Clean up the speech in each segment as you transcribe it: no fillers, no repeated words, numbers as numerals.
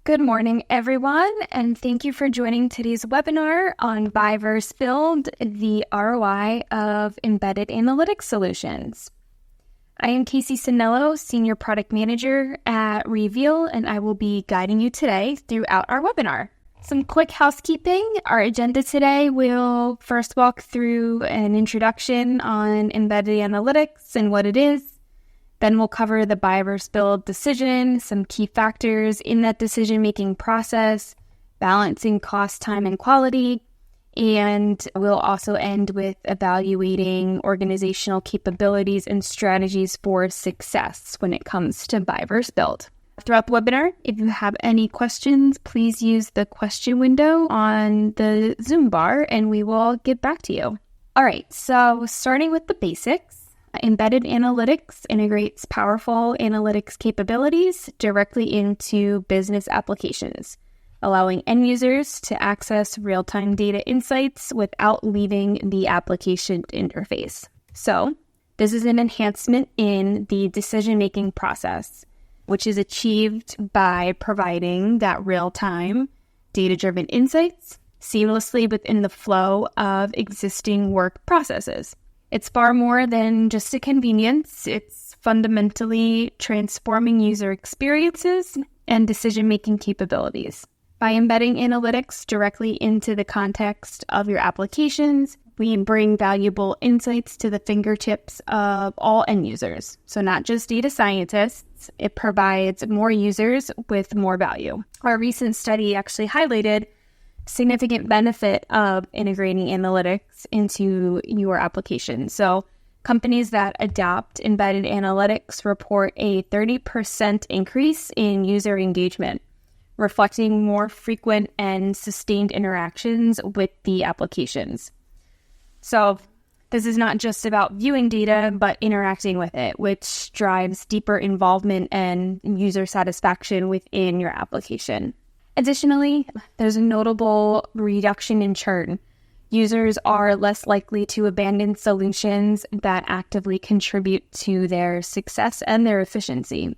Good morning, everyone, and thank you for joining today's webinar on Buy versus Build, the ROI of embedded analytics solutions. I am Casey Ciniello, Senior Product Manager at Reveal, and I will be guiding you today throughout our webinar. Some quick housekeeping. Our agenda today will first walk through an introduction on embedded analytics and what it is. Then we'll cover the buy versus build decision, some key factors in that decision-making process, balancing cost, time, and quality. And we'll also end with evaluating organizational capabilities and strategies for success when it comes to buy versus build. Throughout the webinar, if you have any questions, please use the question window on the Zoom bar and we will get back to you. All right, so starting with the basics. Embedded analytics integrates powerful analytics capabilities directly into business applications, allowing end users to access real-time data insights without leaving the application interface. So, this is an enhancement in the decision-making process, which is achieved by providing that real-time, data-driven insights seamlessly within the flow of existing work processes. It's far more than just a convenience. It's fundamentally transforming user experiences and decision-making capabilities. By embedding analytics directly into the context of your applications, we bring valuable insights to the fingertips of all end users. So not just data scientists, it provides more users with more value. Our recent study actually highlighted significant benefit of integrating analytics into your application. So companies that adopt embedded analytics report a 30% increase in user engagement, reflecting more frequent and sustained interactions with the applications. So this is not just about viewing data, but interacting with it, which drives deeper involvement and user satisfaction within your application. Additionally, there's a notable reduction in churn. Users are less likely to abandon solutions that actively contribute to their success and their efficiency.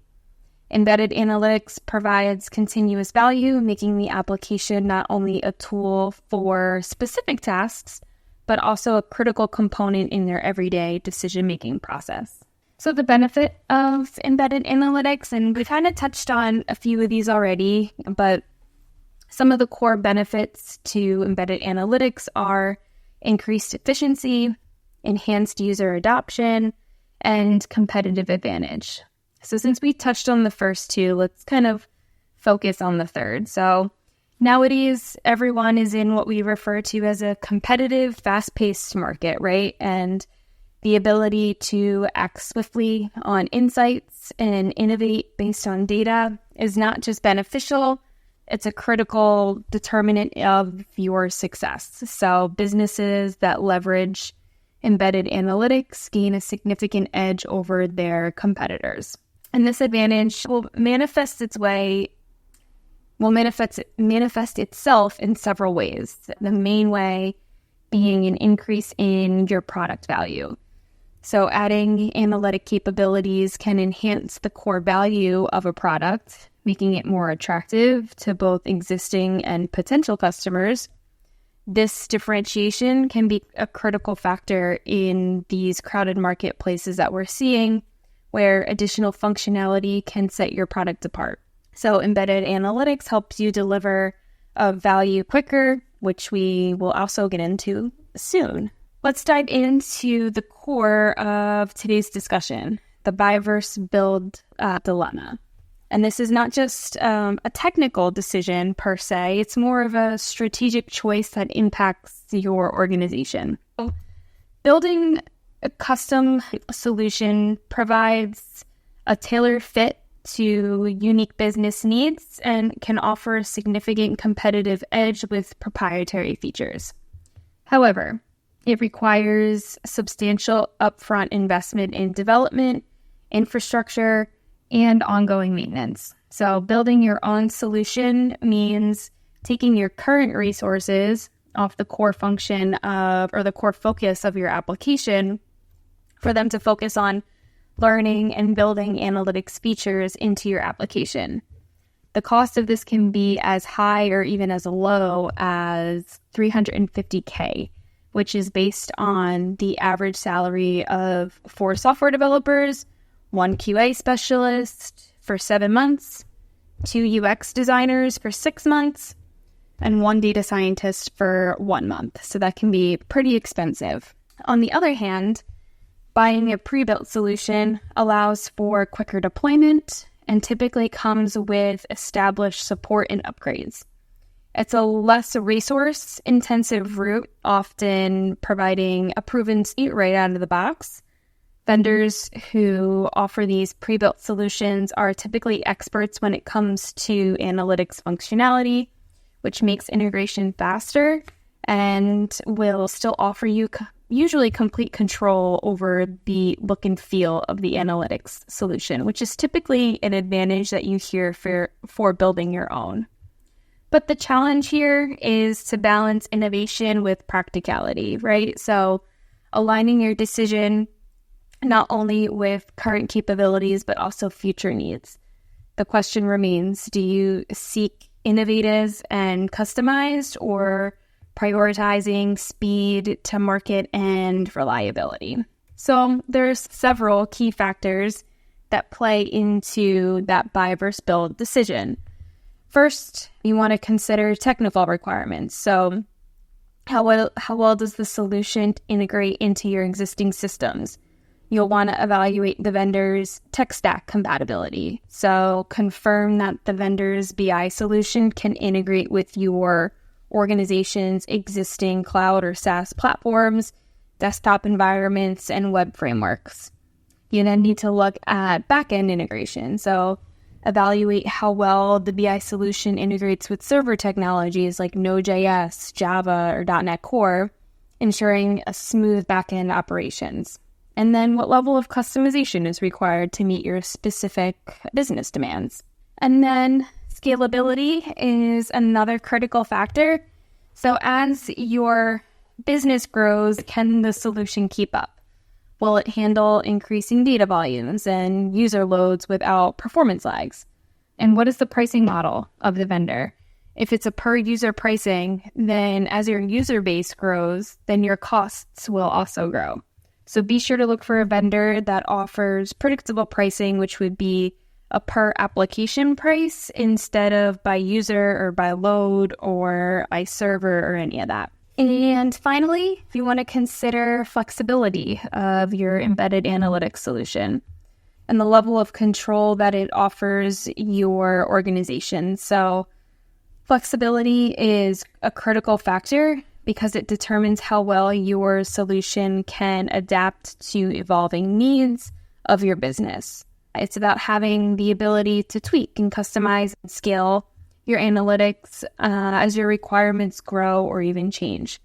Embedded analytics provides continuous value, making the application not only a tool for specific tasks, but also a critical component in their everyday decision-making process. So the benefit of embedded analytics, and we kind of touched on a few of these already, but some of the core benefits to embedded analytics are increased efficiency, enhanced user adoption, and competitive advantage. So since we touched on the first two, let's kind of focus on the third. So nowadays, everyone is in what we refer to as a competitive, fast-paced market, right? And the ability to act swiftly on insights and innovate based on data is not just beneficial, it's a critical determinant of your success. So businesses that leverage embedded analytics gain a significant edge over their competitors. And this advantage will manifest itself in several ways. The main way being an increase in your product value. So adding analytic capabilities can enhance the core value of a product, making it more attractive to both existing and potential customers. This differentiation can be a critical factor in these crowded marketplaces that we're seeing, where additional functionality can set your product apart. So embedded analytics helps you deliver a value quicker, which we will also get into soon. Let's dive into the core of today's discussion, the buy versus build dilemma. And this is not just a technical decision per se, it's more of a strategic choice that impacts your organization. Building a custom solution provides a tailored fit to unique business needs and can offer a significant competitive edge with proprietary features. However, it requires substantial upfront investment in development, infrastructure, and ongoing maintenance. So building your own solution means taking your current resources off the core function of, or the core focus of your application for them to focus on learning and building analytics features into your application. The cost of this can be as high or even as low as $350K, which is based on the average salary of 4 software developers, 1 QA specialist for 7 months, 2 UX designers for 6 months, and 1 data scientist for 1 month. So that can be pretty expensive. On the other hand, buying a pre-built solution allows for quicker deployment and typically comes with established support and upgrades. It's a less resource-intensive route, often providing a proven seat right out of the box. Vendors who offer these pre-built solutions are typically experts when it comes to analytics functionality, which makes integration faster and will still offer you usually complete control over the look and feel of the analytics solution, which is typically an advantage that you hear for building your own. But the challenge here is to balance innovation with practicality, right? So aligning your decision not only with current capabilities, but also future needs. The question remains, do you seek innovative and customized, or prioritizing speed to market and reliability? So there's several key factors that play into that buy versus build decision. First, you want to consider technical requirements. So how well does the solution integrate into your existing systems? You'll want to evaluate the vendor's tech stack compatibility. So confirm that the vendor's BI solution can integrate with your organization's existing cloud or SaaS platforms, desktop environments, and web frameworks. You then need to look at backend integration. So evaluate how well the BI solution integrates with server technologies like Node.js, Java, or .NET Core, ensuring a smooth backend operations. And then what level of customization is required to meet your specific business demands. And then scalability is another critical factor. So as your business grows, can the solution keep up? Will it handle increasing data volumes and user loads without performance lags? And what is the pricing model of the vendor? If it's a per user pricing, then as your user base grows, then your costs will also grow. So be sure to look for a vendor that offers predictable pricing, which would be a per application price instead of by user or by load or by server or any of that. And finally, you want to consider flexibility of your embedded analytics solution and the level of control that it offers your organization. So flexibility is a critical factor because it determines how well your solution can adapt to evolving needs of your business. It's about having the ability to tweak and customize and scale your analytics as your requirements grow or even change.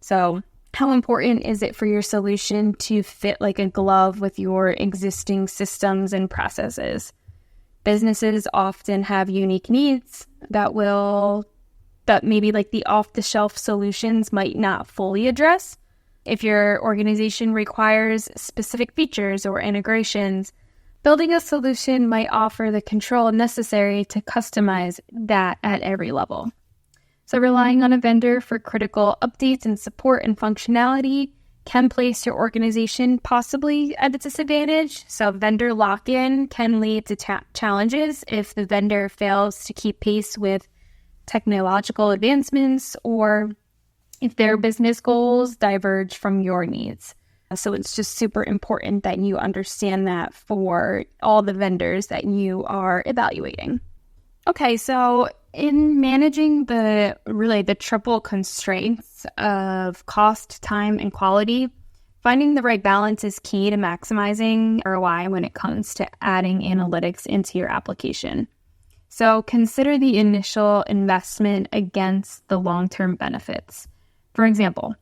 So how important is it for your solution to fit like a glove with your existing systems and processes? Businesses often have unique needs that maybe like the off-the-shelf solutions might not fully address. If your organization requires specific features or integrations, building a solution might offer the control necessary to customize that at every level. So relying on a vendor for critical updates and support and functionality can place your organization possibly at a disadvantage. So vendor lock-in can lead to challenges if the vendor fails to keep pace with technological advancements or if their business goals diverge from your needs. So it's just super important that you understand that for all the vendors that you are evaluating. Okay, so in managing the triple constraints of cost, time, and quality, finding the right balance is key to maximizing ROI when it comes to adding analytics into your application. So consider the initial investment against the long-term benefits. For example,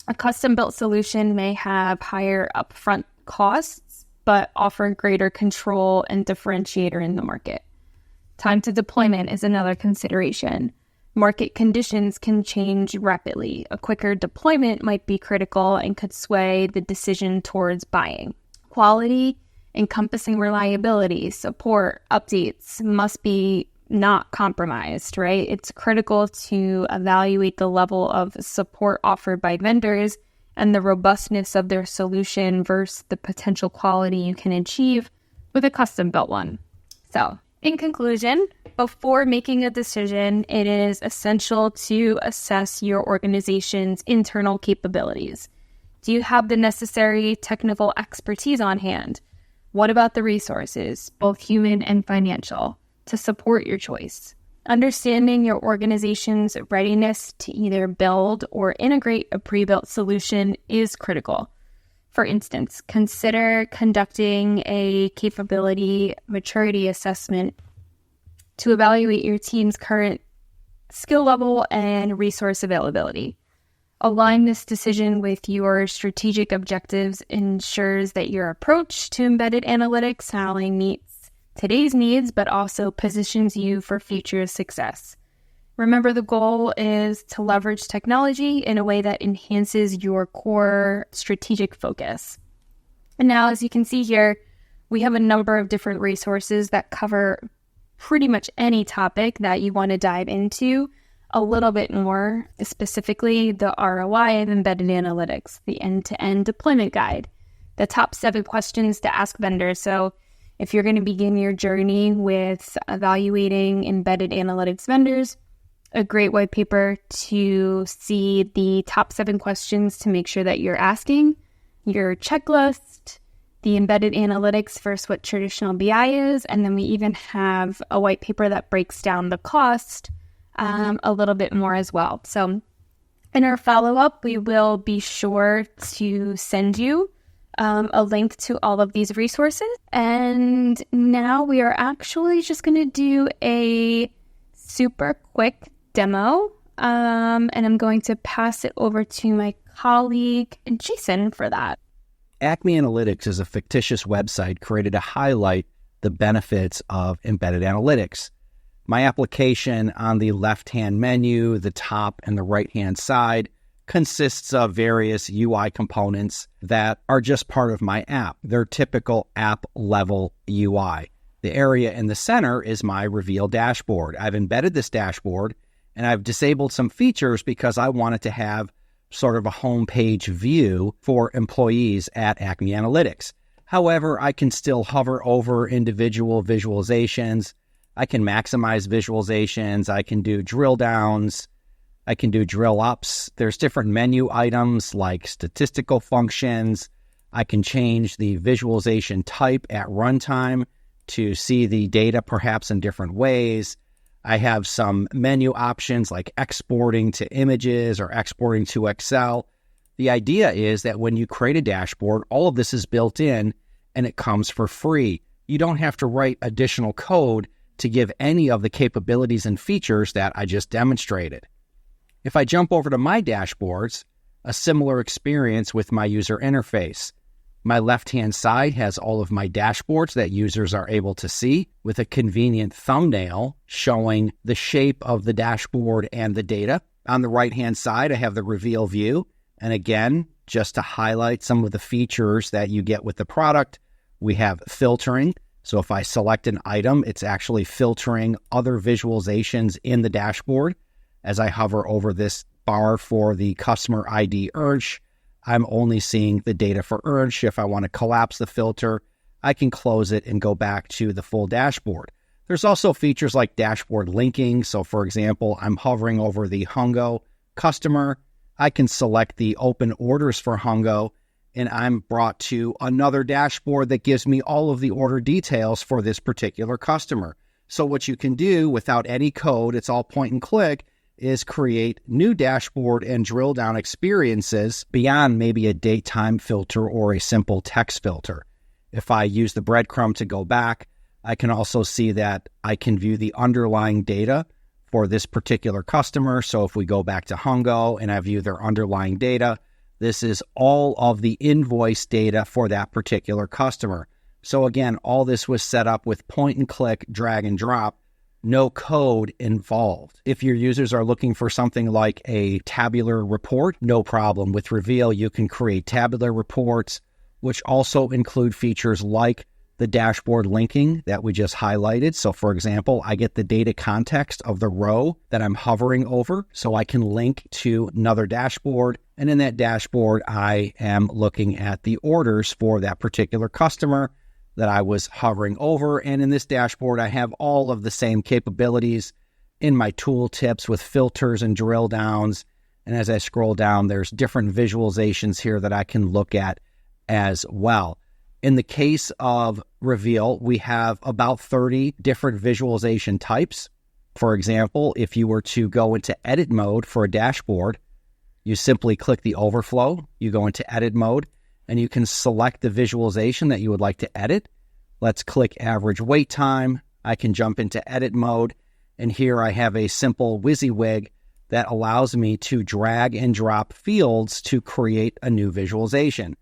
a custom-built solution may have higher upfront costs, but offer greater control and differentiator in the market. Time to deployment is another consideration. Market conditions can change rapidly. A quicker deployment might be critical and could sway the decision towards buying. Quality, encompassing reliability, support, updates must be not compromised, right? It's critical to evaluate the level of support offered by vendors and the robustness of their solution versus the potential quality you can achieve with a custom-built one. So, in conclusion, before making a decision, it is essential to assess your organization's internal capabilities. Do you have the necessary technical expertise on hand? What about the resources, both human and financial, to support your choice? Understanding your organization's readiness to either build or integrate a pre-built solution is critical. For instance, consider conducting a capability maturity assessment to evaluate your team's current skill level and resource availability. Align this decision with your strategic objectives ensures that your approach to embedded analytics not only meets today's needs, but also positions you for future success. Remember, the goal is to leverage technology in a way that enhances your core strategic focus. And now, as you can see here, we have a number of different resources that cover pretty much any topic that you want to dive into a little bit more, specifically the ROI of embedded analytics, the end-to-end deployment guide, the top 7 questions to ask vendors. So if you're going to begin your journey with evaluating embedded analytics vendors, a great white paper to see the top 7 questions to make sure that you're asking, your checklist, the embedded analytics versus what traditional BI is, and then we even have a white paper that breaks down the cost a little bit more as well. So in our follow-up, we will be sure to send you a link to all of these resources. And now we are actually just going to do a super quick demo. And I'm going to pass it over to my colleague, Jason, for that. Acme Analytics is a fictitious website created to highlight the benefits of embedded analytics. My application on the left-hand menu, the top and the right-hand side, consists of various UI components that are just part of my app. They're typical app-level UI. The area in the center is my Reveal dashboard. I've embedded this dashboard, and I've disabled some features because I wanted to have sort of a homepage view for employees at Acme Analytics. However, I can still hover over individual visualizations. I can maximize visualizations. I can do drill downs. I can do drill ups. There's different menu items like statistical functions. I can change the visualization type at runtime to see the data perhaps in different ways. I have some menu options like exporting to images or exporting to Excel. The idea is that when you create a dashboard, all of this is built in and it comes for free. You don't have to write additional code to give any of the capabilities and features that I just demonstrated. If I jump over to my dashboards, a similar experience with my user interface. My left-hand side has all of my dashboards that users are able to see with a convenient thumbnail showing the shape of the dashboard and the data. On the right-hand side, I have the Reveal view. And again, just to highlight some of the features that you get with the product, we have filtering. So if I select an item, it's actually filtering other visualizations in the dashboard. As I hover over this bar for the customer ID Ernst, I'm only seeing the data for Ernst. If I want to collapse the filter, I can close it and go back to the full dashboard. There's also features like dashboard linking. So for example, I'm hovering over the Hungo customer. I can select the open orders for Hungo, and I'm brought to another dashboard that gives me all of the order details for this particular customer. So what you can do without any code, it's all point and click, is create new dashboard and drill down experiences beyond maybe a date time filter or a simple text filter. If I use the breadcrumb to go back, I can also see that I can view the underlying data for this particular customer. So if we go back to Hungo and I view their underlying data, this is all of the invoice data for that particular customer. So again, all this was set up with point and click, drag and drop, no code involved. If your users are looking for something like a tabular report, no problem. With Reveal, you can create tabular reports, which also include features like the dashboard linking that we just highlighted. So for example, I get the data context of the row that I'm hovering over, so I can link to another dashboard. And in that dashboard, I am looking at the orders for that particular customer that I was hovering over. And in this dashboard, I have all of the same capabilities in my tooltips with filters and drill downs. And as I scroll down, there's different visualizations here that I can look at as well. In the case of Reveal, we have about 30 different visualization types. For example, if you were to go into edit mode for a dashboard, you simply click the overflow, you go into edit mode, and you can select the visualization that you would like to edit. Let's click average wait time. I can jump into edit mode, and here I have a simple WYSIWYG that allows me to drag and drop fields to create a new visualization.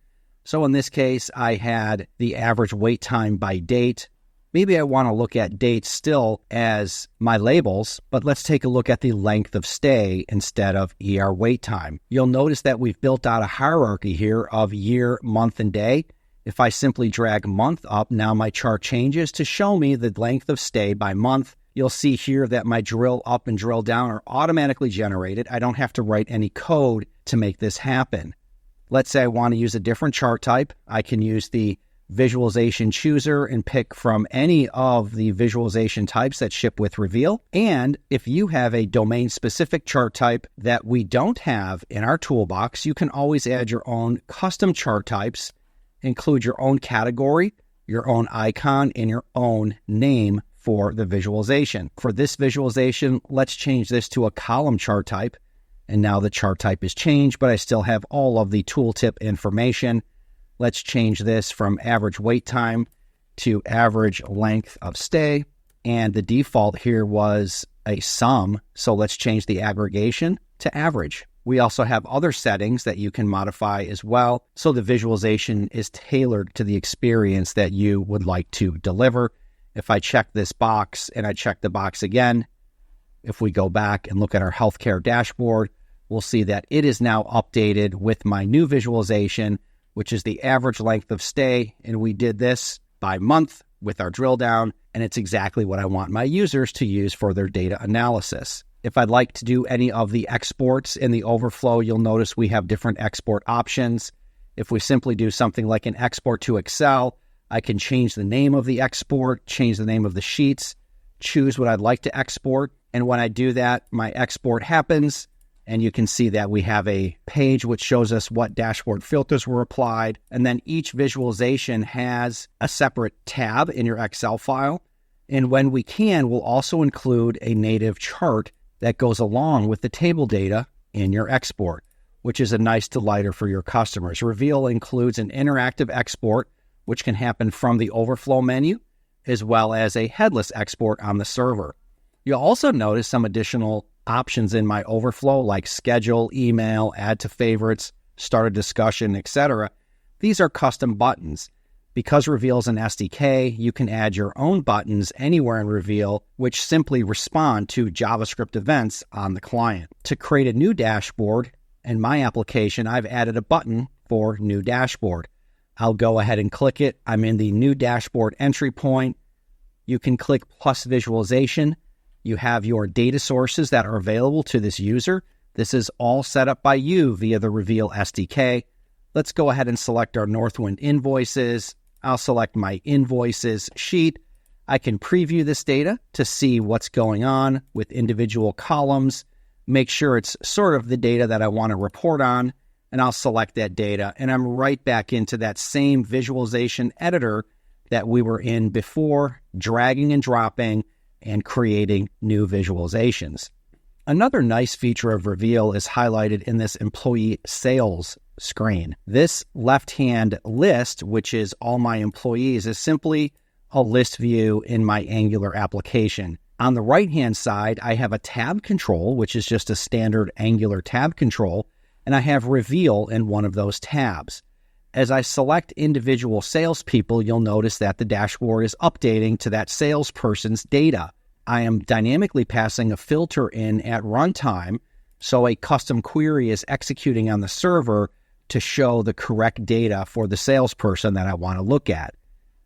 So in this case, I had the average wait time by date. Maybe I want to look at dates still as my labels, but let's take a look at the length of stay instead of ER wait time. You'll notice that we've built out a hierarchy here of year, month, and day. If I simply drag month up, now my chart changes to show me the length of stay by month. You'll see here that my drill up and drill down are automatically generated. I don't have to write any code to make this happen. Let's say I want to use a different chart type. I can use the visualization chooser and pick from any of the visualization types that ship with Reveal. And if you have a domain-specific chart type that we don't have in our toolbox, you can always add your own custom chart types, include your own category, your own icon, and your own name for the visualization. For this visualization, let's change this to a column chart type. And now the chart type is changed, but I still have all of the tooltip information. Let's change this from average wait time to average length of stay. And the default here was a sum, so let's change the aggregation to average. We also have other settings that you can modify as well, so the visualization is tailored to the experience that you would like to deliver. If I check this box and I check the box again, if we go back and look at our healthcare dashboard, we'll see that it is now updated with my new visualization, which is the average length of stay. And we did this by month with our drill down, and it's exactly what I want my users to use for their data analysis. If I'd like to do any of the exports in the overflow, you'll notice we have different export options. If we simply do something like an export to Excel, I can change the name of the export, change the name of the sheets, choose what I'd like to export. And when I do that, my export happens. And you can see that we have a page which shows us what dashboard filters were applied. And then each visualization has a separate tab in your Excel file. And when we can, we'll also include a native chart that goes along with the table data in your export, which is a nice delighter for your customers. Reveal includes an interactive export, which can happen from the overflow menu, as well as a headless export on the server. You'll also notice some additional options in my overflow like schedule, email, add to favorites, start a discussion, etc. These are custom buttons. Because Reveal is an SDK, you can add your own buttons anywhere in Reveal, which simply respond to JavaScript events on the client. To create a new dashboard, in my application, I've added a button for New Dashboard. I'll go ahead and click it. I'm in the New Dashboard entry point. You can click plus visualization. You have your data sources that are available to this user. This is all set up by you via the Reveal SDK. Let's go ahead and select our Northwind invoices. I'll select my invoices sheet. I can preview this data to see what's going on with individual columns, make sure it's sort of the data that I want to report on, and I'll select that data. And I'm right back into that same visualization editor that we were in before, dragging and dropping and creating new visualizations. Another nice feature of Reveal is highlighted in this employee sales screen. This left-hand list, which is all my employees, is simply a list view in my Angular application. On the right-hand side, I have a tab control, which is just a standard Angular tab control, and I have Reveal in one of those tabs. As I select individual salespeople, you'll notice that the dashboard is updating to that salesperson's data. I am dynamically passing a filter in at runtime, so a custom query is executing on the server to show the correct data for the salesperson that I want to look at.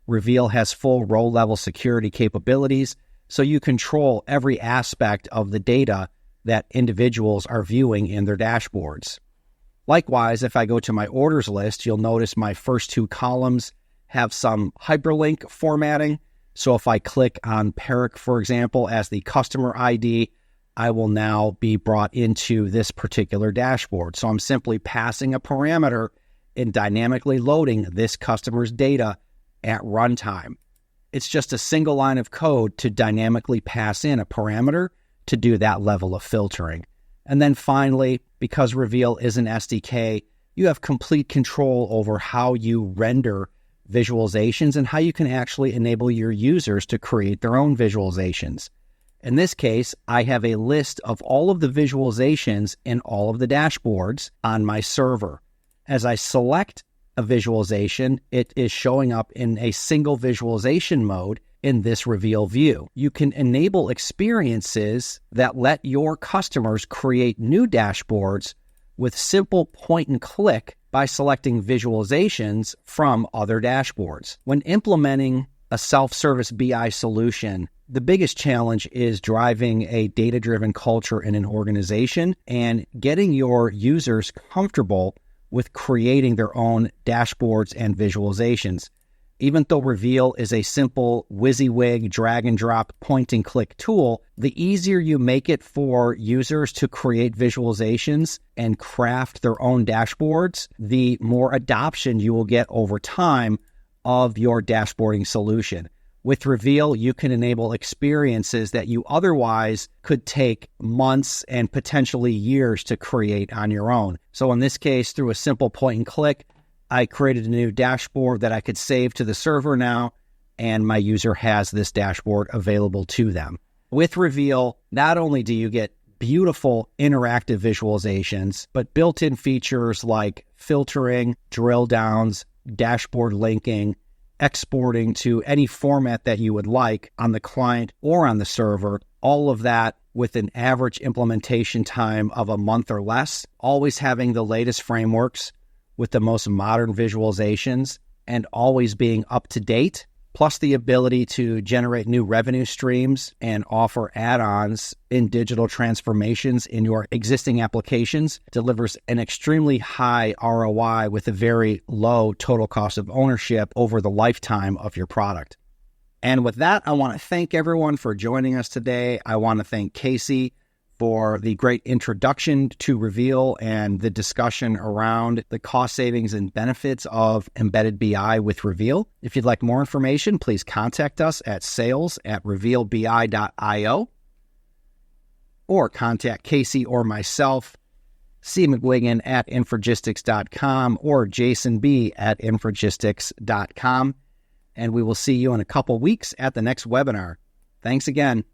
Reveal has full row-level security capabilities, so you control every aspect of the data that individuals are viewing in their dashboards. Likewise, if I go to my orders list, you'll notice my first two columns have some hyperlink formatting. So if I click on Peric, for example, as the customer ID, I will now be brought into this particular dashboard. So I'm simply passing a parameter and dynamically loading this customer's data at runtime. It's just a single line of code to dynamically pass in a parameter to do that level of filtering. And then finally, because Reveal is an SDK, you have complete control over how you render visualizations and how you can actually enable your users to create their own visualizations. In this case, I have a list of all of the visualizations in all of the dashboards on my server. As I select a visualization, it is showing up in a single visualization mode in this Reveal view. You can enable experiences that let your customers create new dashboards with simple point and click by selecting visualizations from other dashboards. When implementing a self-service BI solution, the biggest challenge is driving a data-driven culture in an organization and getting your users comfortable with creating their own dashboards and visualizations. Even though Reveal is a simple WYSIWYG drag and drop point and click tool, the easier you make it for users to create visualizations and craft their own dashboards, the more adoption you will get over time of your dashboarding solution. With Reveal, you can enable experiences that you otherwise could take months and potentially years to create on your own. So in this case, through a simple point and click, I created a new dashboard that I could save to the server now, and my user has this dashboard available to them. With Reveal, not only do you get beautiful interactive visualizations, but built-in features like filtering, drill downs, dashboard linking, exporting to any format that you would like on the client or on the server, all of that with an average implementation time of a month or less, always having the latest frameworks with the most modern visualizations and always being up to date, plus the ability to generate new revenue streams and offer add-ons in digital transformations in your existing applications, delivers an extremely high ROI with a very low total cost of ownership over the lifetime of your product. And with that, I want to thank everyone for joining us today. I want to thank Casey for the great introduction to Reveal and the discussion around the cost savings and benefits of embedded BI with Reveal. If you'd like more information, please contact us at sales@revealbi.io or contact Casey or myself, C. McGuigan at infragistics.com or Jason B. at infragistics.com. And we will see you in a couple weeks at the next webinar. Thanks again.